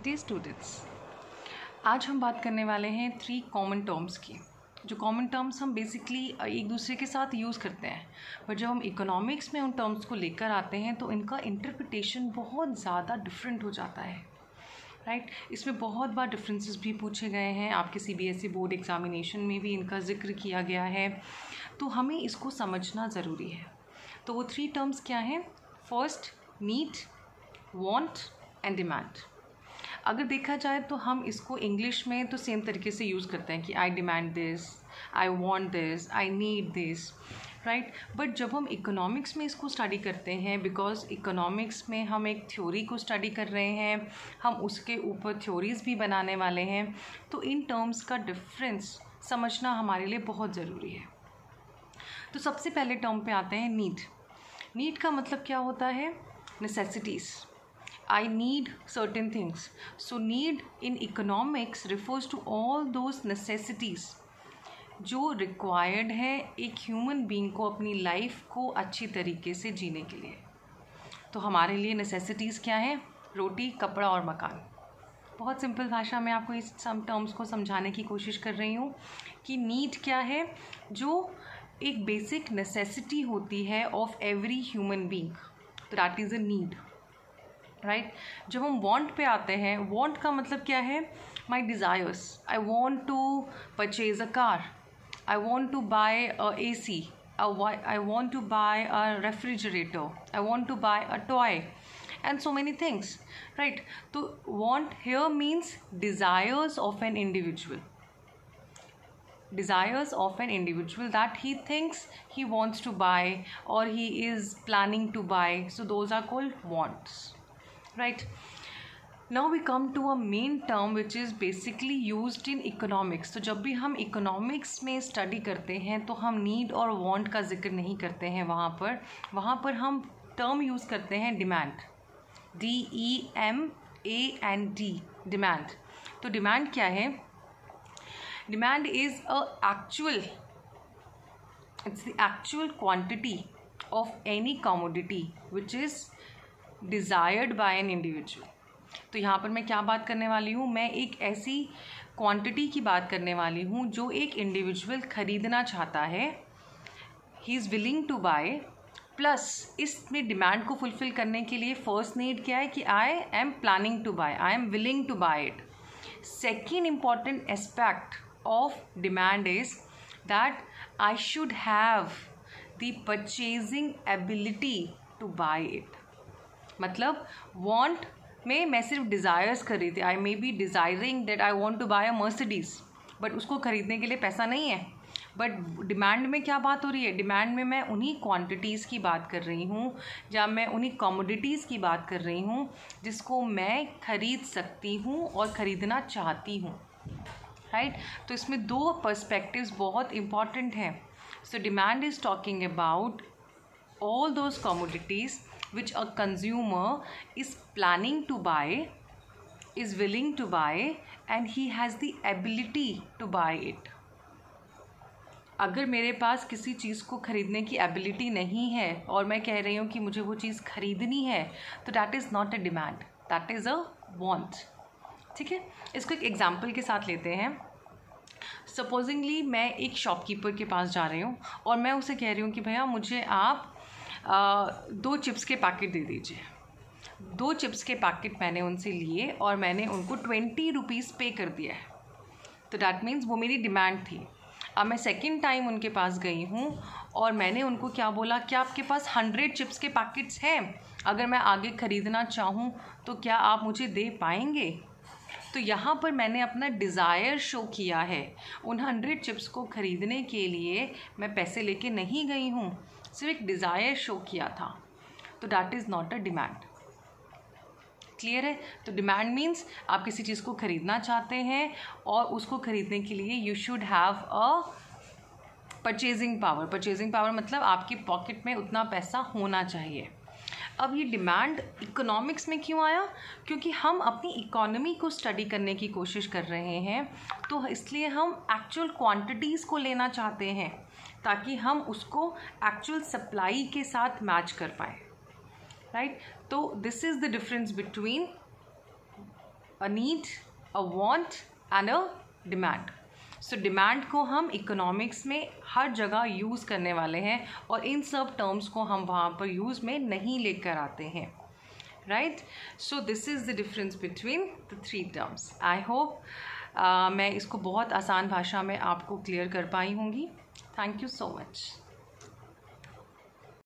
Dear students, आज हम बात करने वाले हैं 3 कॉमन टर्म्स की। जो कॉमन टर्म्स हम बेसिकली एक दूसरे के साथ यूज़ करते हैं, पर जब हम इकोनॉमिक्स में उन टर्म्स को लेकर आते हैं तो इनका इंटरप्रिटेशन बहुत ज़्यादा डिफरेंट हो जाता है, राइट। इसमें बहुत बार डिफरेंसेस भी पूछे गए हैं, आपके CBSE बोर्ड एग्जामिनेशन में भी इनका जिक्र किया गया है, तो हमें इसको समझना ज़रूरी है। तो वो 3 टर्म्स क्या हैं? First, need, want and demand. अगर देखा जाए तो हम इसको इंग्लिश में तो सेम तरीके से यूज़ करते हैं कि आई demand this, I want this, I need this, right. But जब हम इकोनॉमिक्स में इसको स्टडी करते हैं, बिकॉज इकोनॉमिक्स में हम एक थ्योरी को स्टडी कर रहे हैं, हम उसके ऊपर थ्योरीज़ भी बनाने वाले हैं, तो इन टर्म्स का डिफरेंस समझना हमारे लिए बहुत ज़रूरी है। तो सबसे पहले टर्म पे आते हैं नीड। नीड का मतलब क्या होता है? Necessities. I need certain things. So need in economics refers to all those necessities जो required है एक ह्यूमन बीइंग को अपनी लाइफ को अच्छी तरीके से जीने के लिए। तो हमारे लिए नेसेसिटीज़ क्या हैं? रोटी, कपड़ा और मकान। बहुत सिंपल भाषा में आपको इस सम टर्म्स को समझाने की कोशिश कर रही हूँ कि नीड क्या है, जो एक बेसिक नेसेसिटी होती है ऑफ एवरी ह्यूमन बीइंग, तो that is a need, right. जब हम वांट पे आते हैं, वांट का मतलब क्या है? My desires. I want to purchase a car, I want to buy a AC, I want to buy a refrigerator, I want to buy a toy and so many things, right. तो want here means desires of an individual, desires of an individual that he thinks he wants to buy or he is planning to buy, so those are called wants, right. Now we come to a main term which is basically used in economics. तो जब भी हम economics में study करते हैं तो हम need और वांट का जिक्र नहीं करते हैं। वहाँ पर हम टर्म यूज़ करते हैं डिमांड, DEMAND, डिमांड। तो डिमांड क्या है? Demand is it's the actual quantity of any commodity which is desired by an individual. तो यहाँ पर मैं क्या बात करने वाली हूँ? मैं एक ऐसी क्वांटिटी की बात करने वाली हूँ जो एक इंडिविजुअल खरीदना चाहता है, he is willing to buy, plus इसमें डिमांड को फुलफिल करने के लिए फर्स्ट नीड क्या है कि I am planning to buy, I am willing to buy it. Second important aspect of demand is that I should have the purchasing ability to buy it. मतलब want में मैं सिर्फ डिज़ायर्स कर रही थी, I may be desiring that I want to buy a Mercedes, but उसको खरीदने के लिए पैसा नहीं है। बट डिमांड में क्या बात हो रही है? डिमांड में मैं उन्हीं क्वांटिटीज़ की बात कर रही हूँ, या मैं उन्हीं कमोडिटीज़ की बात कर रही हूँ जिसको मैं खरीद सकती हूँ और ख़रीदना चाहती हूँ, राइट। तो इसमें 2 पर्सपेक्टिव्स बहुत इम्पॉर्टेंट हैं। So demand is talking about all those commodities which a consumer is planning to buy, is willing to buy and he has the ability to buy it. अगर मेरे पास किसी चीज़ को ख़रीदने की एबिलिटी नहीं है और मैं कह रही हूँ कि मुझे वो चीज़ ख़रीदनी है, तो that is not a demand, that is a want, ठीक है। इसको एक एग्जाम्पल के साथ लेते हैं। सपोजिंगली मैं एक शॉपकीपर के पास जा रही हूँ और मैं उसे कह रही हूँ कि भैया मुझे आप 2 चिप्स के पैकेट दे दीजिए। 2 चिप्स के पैकेट मैंने उनसे लिए और मैंने उनको 20 रुपीज़ पे कर दिया है, तो डैट मीन्स वो मेरी डिमांड थी। अब मैं सेकेंड टाइम उनके पास गई हूँ और मैंने उनको क्या बोला? क्या आपके पास 100 चिप्स के पैकेट्स हैं? अगर मैं आगे ख़रीदना चाहूँ तो क्या आप मुझे दे पाएंगे? तो यहाँ पर मैंने अपना डिज़ायर शो किया है। उन 100 चिप्स को ख़रीदने के लिए मैं पैसे लेके नहीं गई हूँ, सिर्फ एक डिज़ायर शो किया था, तो that is not a demand. Clear है? तो डिमांड मीन्स आप किसी चीज़ को ख़रीदना चाहते हैं और उसको ख़रीदने के लिए you should have a purchasing power. Purchasing power मतलब आपकी पॉकेट में उतना पैसा होना चाहिए। अब ये डिमांड इकोनॉमिक्स में क्यों आया? क्योंकि हम अपनी इकोनॉमी को स्टडी करने की कोशिश कर रहे हैं, तो इसलिए हम एक्चुअल क्वांटिटीज़ को लेना चाहते हैं ताकि हम उसको एक्चुअल सप्लाई के साथ मैच कर पाएँ, राइट। तो this is the difference between a need, a want and a demand. So demand को हम इकोनॉमिक्स में हर जगह यूज़ करने वाले हैं और इन सब टर्म्स को हम वहाँ पर यूज़ में नहीं लेकर आते हैं, right. So this is the difference between the 3 terms. I hope मैं इसको बहुत आसान भाषा में आपको क्लियर कर पाई होंगी। Thank you so much.